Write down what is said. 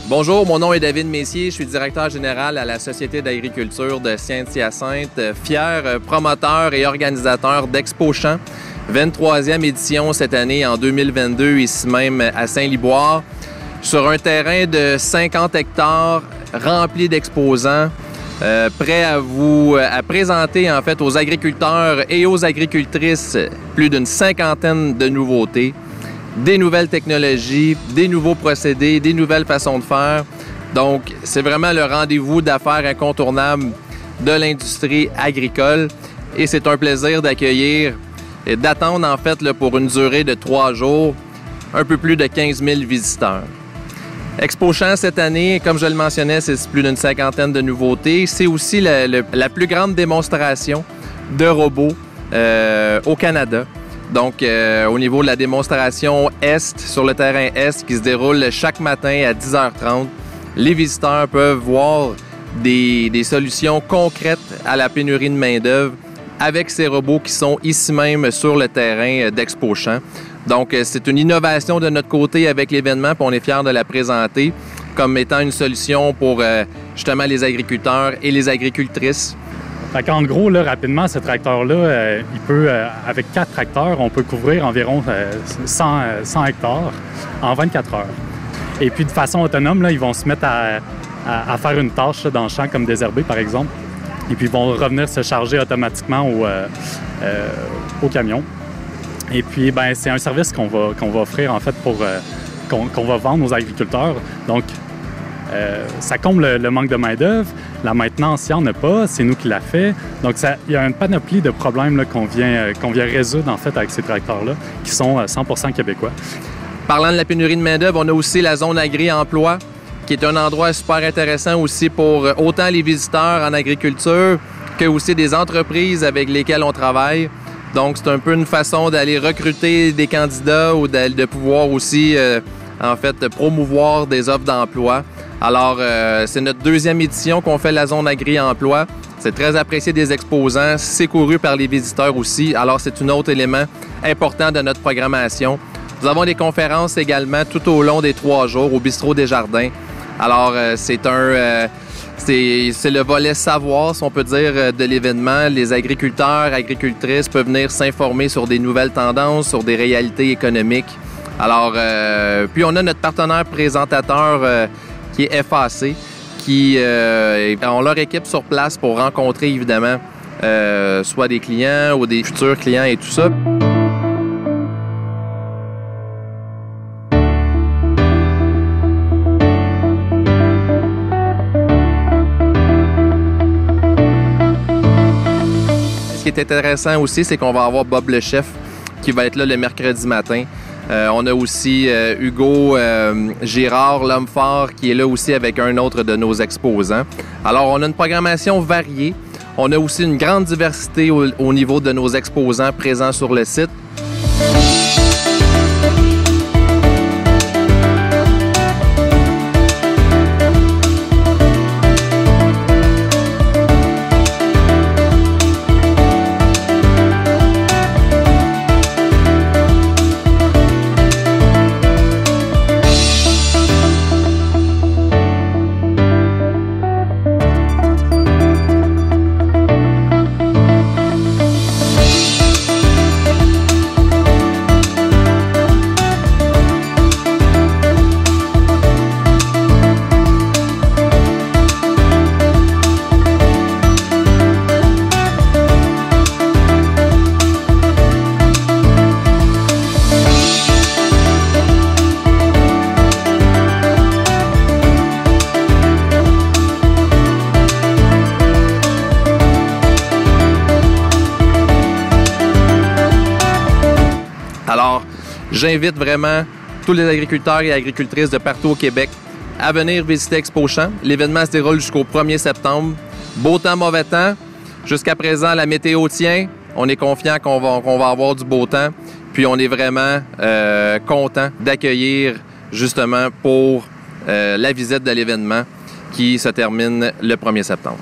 Bonjour, mon nom est David Messier, je suis directeur général à la Société d'agriculture de Saint-Hyacinthe, fier promoteur et organisateur d'Expo-Champs, 23e édition cette année en 2022, ici même à Saint-Liboire, sur un terrain de 50 hectares rempli d'exposants, prêt à présenter en fait aux agriculteurs et aux agricultrices plus d'une cinquantaine de nouveautés, des nouvelles technologies, des nouveaux procédés, des nouvelles façons de faire. Donc, c'est vraiment le rendez-vous d'affaires incontournable de l'industrie agricole et c'est un plaisir d'accueillir et d'attendre en fait là, pour une durée de 3 jours, un peu plus de 15 000 visiteurs. Expo-Champs cette année, comme je le mentionnais, c'est plus d'une cinquantaine de nouveautés. C'est aussi la plus grande démonstration de robots au Canada. Donc, au niveau de la démonstration Est, sur le terrain Est, qui se déroule chaque matin à 10h30, les visiteurs peuvent voir des solutions concrètes à la pénurie de main-d'œuvre avec ces robots qui sont ici même sur le terrain d'Expo-Champs. Donc, c'est une innovation de notre côté avec l'événement, puis on est fiers de la présenter comme étant une solution pour justement les agriculteurs et les agricultrices. En gros, là, rapidement, ce tracteur-là, il peut, avec 4 tracteurs, on peut couvrir environ 100 hectares en 24 heures. Et puis, de façon autonome, là, ils vont se mettre à faire une tâche là, dans le champ, comme désherber, par exemple. Et puis, ils vont revenir se charger automatiquement au camion. Et puis, ben, c'est un service qu'on va offrir, en fait, qu'on va vendre aux agriculteurs. Donc, ça comble le manque de main-d'œuvre. La maintenance, il n'y en a pas. C'est nous qui l'a fait. Donc, il y a une panoplie de problèmes là, qu'on vient résoudre, en fait, avec ces tracteurs-là, qui sont 100% québécois. Parlant de la pénurie de main-d'œuvre, on a aussi la zone agri-emploi, qui est un endroit super intéressant aussi pour autant les visiteurs en agriculture que aussi des entreprises avec lesquelles on travaille. Donc, c'est un peu une façon d'aller recruter des candidats ou de pouvoir aussi, en fait, promouvoir des offres d'emploi. Alors, c'est notre 2e édition qu'on fait la zone agri-emploi. C'est très apprécié des exposants. C'est couru par les visiteurs aussi. Alors, c'est un autre élément important de notre programmation. Nous avons des conférences également tout au long des 3 jours au Bistrot des Jardins. Alors, c'est le volet savoir, si on peut dire, de l'événement. Les agriculteurs, agricultrices peuvent venir s'informer sur des nouvelles tendances, sur des réalités économiques. Alors, puis on a notre partenaire présentateur qui est FAC, qui ont leur équipe sur place pour rencontrer, évidemment, soit des clients ou des futurs clients et tout ça. Ce qui est intéressant aussi, c'est qu'on va avoir Bob le chef qui va être là le mercredi matin. On a aussi Hugo Girard, l'homme fort, qui est là aussi avec un autre de nos exposants. Alors, on a une programmation variée. On a aussi une grande diversité au niveau de nos exposants présents sur le site. Alors, j'invite vraiment tous les agriculteurs et agricultrices de partout au Québec à venir visiter Expo-Champs. L'événement se déroule jusqu'au 1er septembre. Beau temps, mauvais temps. Jusqu'à présent, la météo tient. On est confiant qu'on va avoir du beau temps. Puis on est vraiment content d'accueillir justement pour la visite de l'événement qui se termine le 1er septembre.